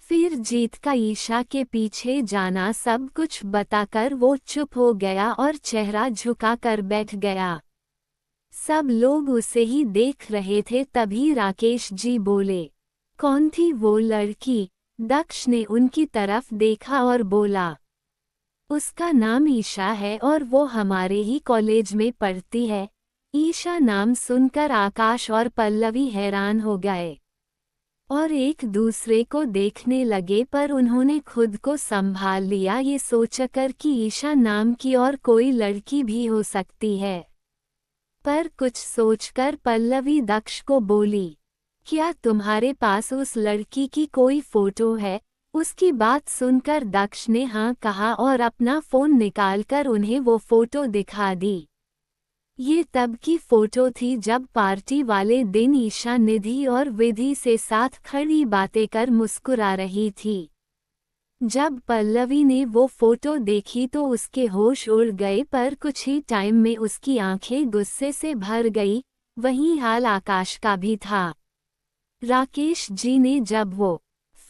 फिर जीत का ईशा के पीछे जाना सब कुछ बताकर वो चुप हो गया और चेहरा झुकाकर बैठ गया। सब लोग उसे ही देख रहे थे, तभी राकेश जी बोले, कौन थी वो लड़की? दक्ष ने उनकी तरफ देखा और बोला, उसका नाम ईशा है और वो हमारे ही कॉलेज में पढ़ती है। ईशा नाम सुनकर आकाश और पल्लवी हैरान हो गए और एक दूसरे को देखने लगे, पर उन्होंने खुद को संभाल लिया ये सोचकर कि ईशा नाम की और कोई लड़की भी हो सकती है। पर कुछ सोचकर पल्लवी दक्ष को बोली, क्या तुम्हारे पास उस लड़की की कोई फोटो है? उसकी बात सुनकर दक्ष ने हाँ कहा और अपना फोन निकालकर उन्हें वो फोटो दिखा दी। ये तब की फोटो थी जब पार्टी वाले दिन ईशा निधि और विधि से साथ खड़ी बातें कर मुस्कुरा रही थी। जब पल्लवी ने वो फोटो देखी तो उसके होश उड़ गए, पर कुछ ही टाइम में उसकी आंखें गुस्से से भर गई। वही हाल आकाश का भी था। राकेश जी ने जब वो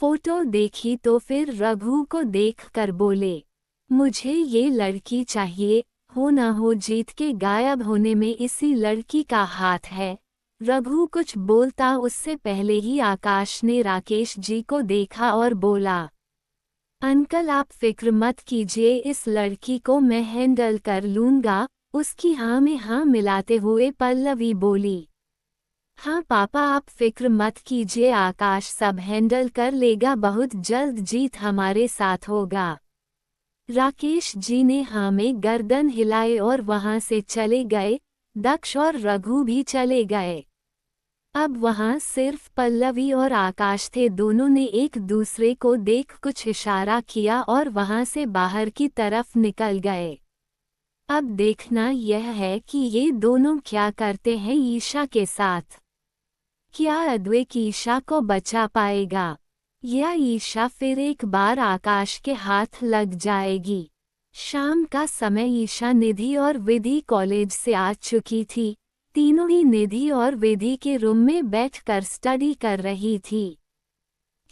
फोटो देखी तो फिर रघु को देखकर बोले, मुझे ये लड़की चाहिए, हो ना हो जीत के गायब होने में इसी लड़की का हाथ है। रघु कुछ बोलता उससे पहले ही आकाश ने राकेश जी को देखा और बोला, अंकल आप फिक्र मत कीजिए, इस लड़की को मैं हैंडल कर लूंगा। उसकी हाँ में हाँ मिलाते हुए पल्लवी बोली, हाँ पापा आप फिक्र मत कीजिए, आकाश सब हैंडल कर लेगा, बहुत जल्द जीत हमारे साथ होगा। राकेश जी ने हाँ में गर्दन हिलाए और वहां से चले गए। दक्ष और रघु भी चले गए। अब वहां सिर्फ पल्लवी और आकाश थे। दोनों ने एक दूसरे को देख कुछ इशारा किया और वहां से बाहर की तरफ निकल गए। अब देखना यह है कि ये दोनों क्या करते हैं ईशा के साथ। क्या अद्वैत ईशा को बचा पाएगा या ईशा फिर एक बार आकाश के हाथ लग जाएगी? शाम का समय ईशा निधि और विधि कॉलेज से आ चुकी थी। तीनों ही निधि और विधि के रूम में बैठकर स्टडी कर रही थी,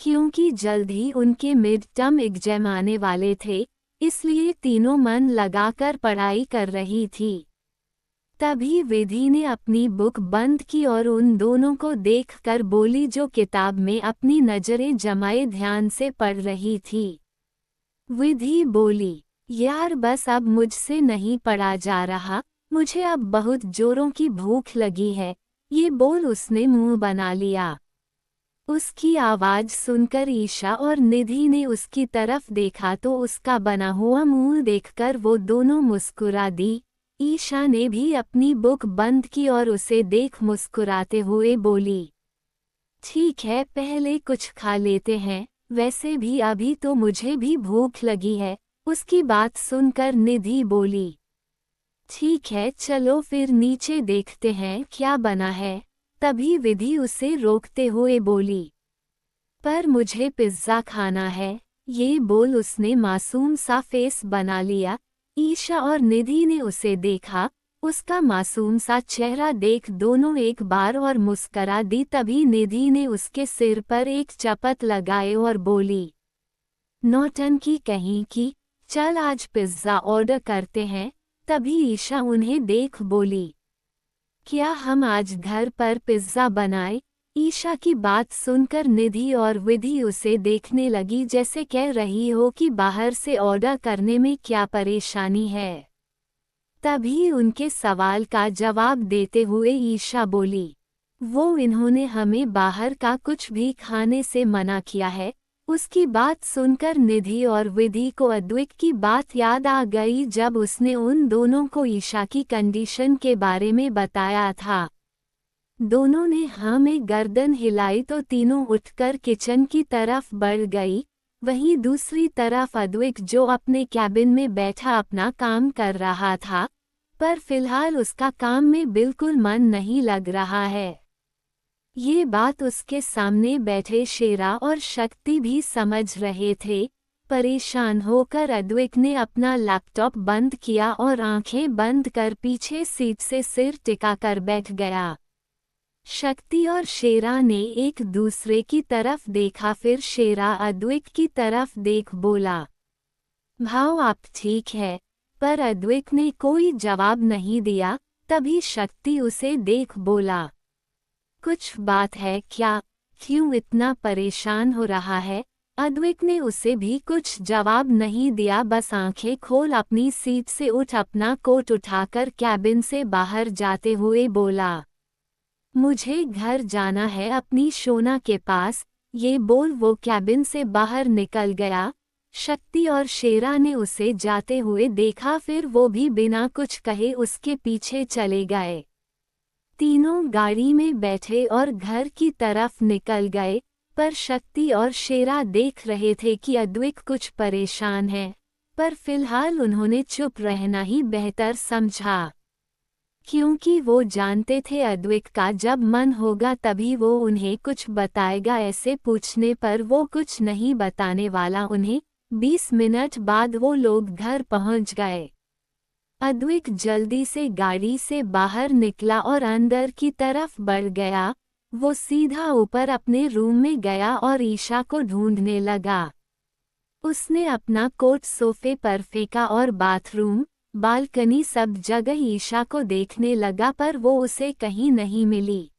क्योंकि जल्द ही उनके मिड टर्म एग्जाम आने वाले थे, इसलिए तीनों मन लगाकर पढ़ाई कर रही थी। तभी विधि ने अपनी बुक बंद की और उन दोनों को देखकर बोली, जो किताब में अपनी नजरें जमाए ध्यान से पढ़ रही थी। विधि बोली, यार बस अब मुझसे नहीं पढ़ा जा रहा, मुझे अब बहुत जोरों की भूख लगी है। ये बोल उसने मुंह बना लिया। उसकी आवाज सुनकर ईशा और निधि ने उसकी तरफ देखा तो उसका बना हुआ मुंह देखकर वो दोनों मुस्कुरा दी। ईशा ने भी अपनी बुक बंद की और उसे देख मुस्कुराते हुए बोली, ठीक है पहले कुछ खा लेते हैं, वैसे भी अभी तो मुझे भी भूख लगी है। उसकी बात सुनकर निधि बोली, ठीक है चलो फिर नीचे देखते हैं क्या बना है। तभी विधि उसे रोकते हुए बोली, पर मुझे पिज्ज़ा खाना है। ये बोल उसने मासूम सा फेस बना लिया। ईशा और निधि ने उसे देखा। उसका मासूम सा चेहरा देख दोनों एक बार और मुस्करा दी। तभी निधि ने उसके सिर पर एक चपत लगाए और बोली, नौटंकी कहीं की, चल आज पिज्ज़ा ऑर्डर करते हैं। तभी ईशा उन्हें देख बोली, क्या हम आज घर पर पिज्ज़ा बनाए? ईशा की बात सुनकर निधि और विधि उसे देखने लगी जैसे कह रही हो कि बाहर से ऑर्डर करने में क्या परेशानी है। तभी उनके सवाल का जवाब देते हुए ईशा बोली, वो इन्होंने हमें बाहर का कुछ भी खाने से मना किया है। उसकी बात सुनकर निधि और विधि को अद्वैत की बात याद आ गई, जब उसने उन दोनों को ईशा की कंडीशन के बारे में बताया था। दोनों ने हाँ में गर्दन हिलाई तो तीनों उठकर किचन की तरफ बढ़ गई। वहीं दूसरी तरफ अद्वैत, जो अपने कैबिन में बैठा अपना काम कर रहा था, पर फिलहाल उसका काम में बिल्कुल मन नहीं लग रहा है। ये बात उसके सामने बैठे शेरा और शक्ति भी समझ रहे थे। परेशान होकर अद्विक ने अपना लैपटॉप बंद किया और आंखें बंद कर पीछे सीट से सिर टिकाकर बैठ गया। शक्ति और शेरा ने एक दूसरे की तरफ देखा, फिर शेरा अद्विक की तरफ देख बोला, भाव आप ठीक है। पर अद्विक ने कोई जवाब नहीं दिया। तभी शक्ति उसे देख बोला, कुछ बात है क्या? क्यों इतना परेशान हो रहा है? अद्विक ने उसे भी कुछ जवाब नहीं दिया, बस आंखें खोल अपनी सीट से उठ अपना कोट उठाकर कैबिन से बाहर जाते हुए बोला, मुझे घर जाना है अपनी शोना के पास। ये बोल वो कैबिन से बाहर निकल गया। शक्ति और शेरा ने उसे जाते हुए देखा, फिर वो भी बिना कुछ कहे उसके पीछे चले गए। तीनों गाड़ी में बैठे और घर की तरफ निकल गए, पर शक्ति और शेरा देख रहे थे कि अद्विक कुछ परेशान है, पर फिलहाल उन्होंने चुप रहना ही बेहतर समझा, क्योंकि वो जानते थे अद्विक का जब मन होगा तभी वो उन्हें कुछ बताएगा। ऐसे पूछने पर वो कुछ नहीं बताने वाला उन्हें। 20 मिनट बाद वो लोग घर पहुंच गए। अद्विक जल्दी से गाड़ी से बाहर निकला और अंदर की तरफ बढ़ गया। वो सीधा ऊपर अपने रूम में गया और ईशा को ढूंढने लगा। उसने अपना कोट सोफे पर फेंका और बाथरूम, बालकनी सब जगह ईशा को देखने लगा, पर वो उसे कहीं नहीं मिली।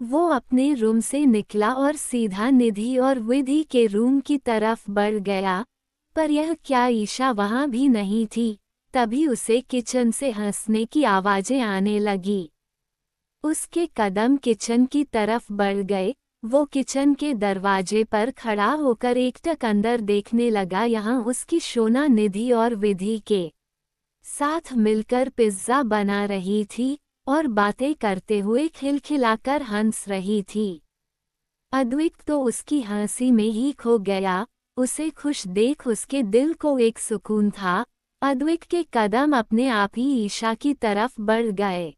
वो अपने रूम से निकला और सीधा निधि और विधि के रूम की तरफ बढ़ गया, पर यह क्या ईशा वहां भी नहीं थी। तभी उसे किचन से हंसने की आवाजें आने लगी। उसके कदम किचन की तरफ बढ़ गए। वो किचन के दरवाजे पर खड़ा होकर एकटक अंदर देखने लगा। यहाँ उसकी शोना निधि और विधि के साथ मिलकर पिज्जा बना रही थी और बातें करते हुए खिलखिलाकर हंस रही थी। अद्विक तो उसकी हंसी में ही खो गया। उसे खुश देख उसके दिल को एक सुकून था। अद्विक के कदम अपने आप ही ईशा की तरफ बढ़ गए।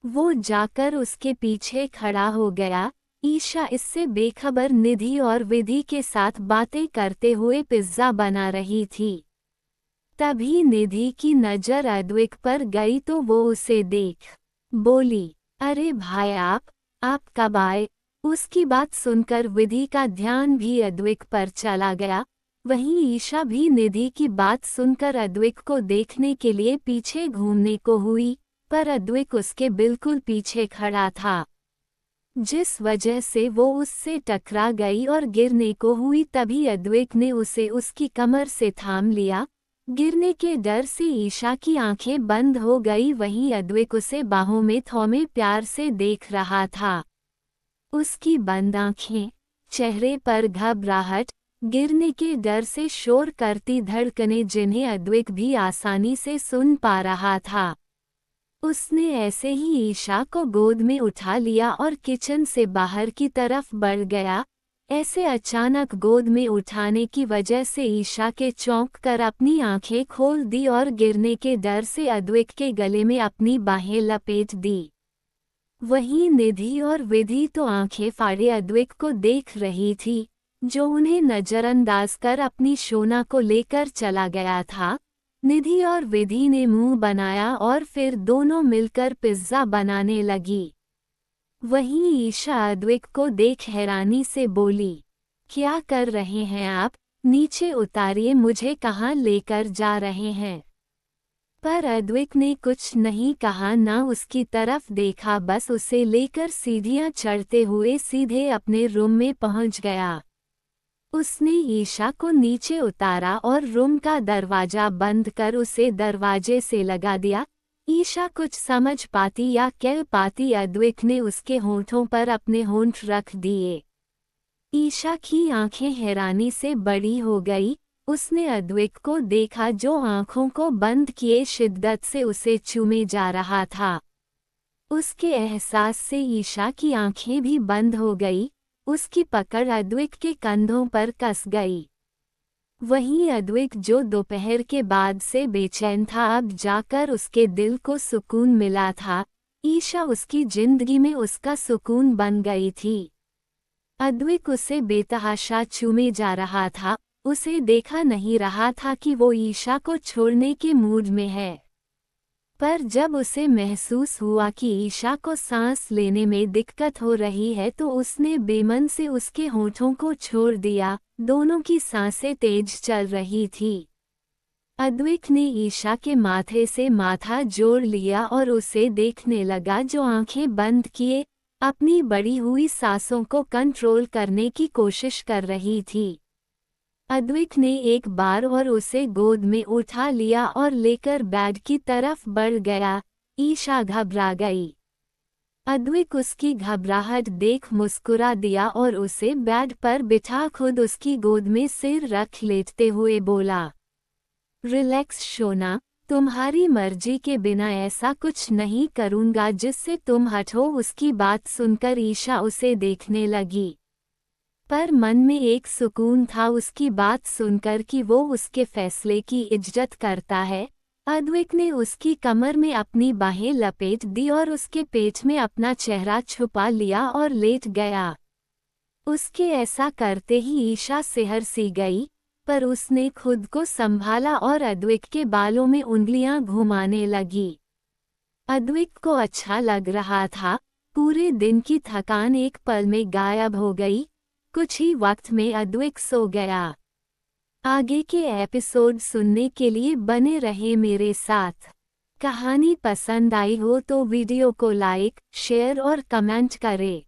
वो जाकर उसके पीछे खड़ा हो गया। ईशा इससे बेखबर निधि और विधि के साथ बातें करते हुए पिज्जा बना रही थी। तभी निधि की नज़र अद्विक पर गई तो वो उसे देख बोली, अरे भाई आप कब आए? उसकी बात सुनकर विधि का ध्यान भी अद्विक पर चला गया। वहीं ईशा भी निधि की बात सुनकर अद्विक को देखने के लिए पीछे घूमने को हुई, पर अद्विक उसके बिल्कुल पीछे खड़ा था, जिस वजह से वो उससे टकरा गई और गिरने को हुई। तभी अद्विक ने उसे उसकी कमर से थाम लिया। गिरने के डर से ईशा की आंखें बंद हो गई। वहीं अद्विक उसे बाहों में थौमे प्यार से देख रहा था। उसकी बंद आंखें, चेहरे पर घबराहट, गिरने के डर से शोर करती धड़कनें जिन्हें अद्विक भी आसानी से सुन पा रहा था। उसने ऐसे ही ईशा को गोद में उठा लिया और किचन से बाहर की तरफ बढ़ गया। ऐसे अचानक गोद में उठाने की वजह से ईशा के चौंक कर अपनी आंखें खोल दी और गिरने के डर से अद्विक के गले में अपनी बाहें लपेट दी। वहीं निधि और विधि तो आंखें फाड़े अद्विक को देख रही थी, जो उन्हें नजरअंदाज कर अपनी शोना को लेकर चला गया था। निधि और विधि ने मुंह बनाया और फिर दोनों मिलकर पिज्जा बनाने लगी। वहीं ईशा अद्विक को देख हैरानी से बोली, क्या कर रहे हैं आप? नीचे उतारिए, मुझे कहाँ लेकर जा रहे हैं? पर अद्विक ने कुछ नहीं कहा, ना उसकी तरफ देखा, बस उसे लेकर सीढ़ियां चढ़ते हुए सीधे अपने रूम में पहुंच गया। उसने ईशा को नीचे उतारा और रूम का दरवाजा बंद कर उसे दरवाजे से लगा दिया। ईशा कुछ समझ पाती या कह पाती, अद्विक ने उसके होंठों पर अपने होंठ रख दिए। ईशा की आंखें हैरानी से बड़ी हो गई। उसने अद्विक को देखा जो आंखों को बंद किए शिद्दत से उसे चूमे जा रहा था। उसके एहसास से ईशा की आंखें भी बंद हो गई। उसकी पकड़ अद्विक के कंधों पर कस गई। वहीं अद्विक जो दोपहर के बाद से बेचैन था, अब जाकर उसके दिल को सुकून मिला था। ईशा उसकी जिंदगी में उसका सुकून बन गई थी। अद्विक उसे बेतहाशा चूमे जा रहा था, उसे देखा नहीं रहा था कि वो ईशा को छोड़ने के मूड में है। पर जब उसे महसूस हुआ कि ईशा को सांस लेने में दिक्कत हो रही है तो उसने बेमन से उसके होठों को छोड़ दिया। दोनों की सांसें तेज चल रही थी। अद्विक ने ईशा के माथे से माथा जोड़ लिया और उसे देखने लगा, जो आंखें बंद किए अपनी बढ़ी हुई सांसों को कंट्रोल करने की कोशिश कर रही थी। अद्विक ने एक बार और उसे गोद में उठा लिया और लेकर बेड की तरफ बढ़ गया। ईशा घबरा गई। अद्विक उसकी घबराहट देख मुस्कुरा दिया और उसे बेड पर बिठा खुद उसकी गोद में सिर रख लेटते हुए बोला, रिलैक्स सोना, तुम्हारी मर्जी के बिना ऐसा कुछ नहीं करूंगा जिससे तुम हटो। उसकी बात सुनकर ईशा उसे देखने लगी, पर मन में एक सुकून था उसकी बात सुनकर कि वो उसके फैसले की इज्जत करता है। अद्विक ने उसकी कमर में अपनी बाहें लपेट दी और उसके पेट में अपना चेहरा छुपा लिया और लेट गया। उसके ऐसा करते ही ईशा सिहर सी गई, पर उसने खुद को संभाला और अद्विक के बालों में उंगलियां घुमाने लगी। अद्विक को अच्छा लग रहा था। पूरे दिन की थकान एक पल में गायब हो गई। कुछ ही वक्त में अद्विक सो गया। आगे के एपिसोड सुनने के लिए बने रहे मेरे साथ। कहानी पसंद आई हो तो वीडियो को लाइक, शेयर और कमेंट करें।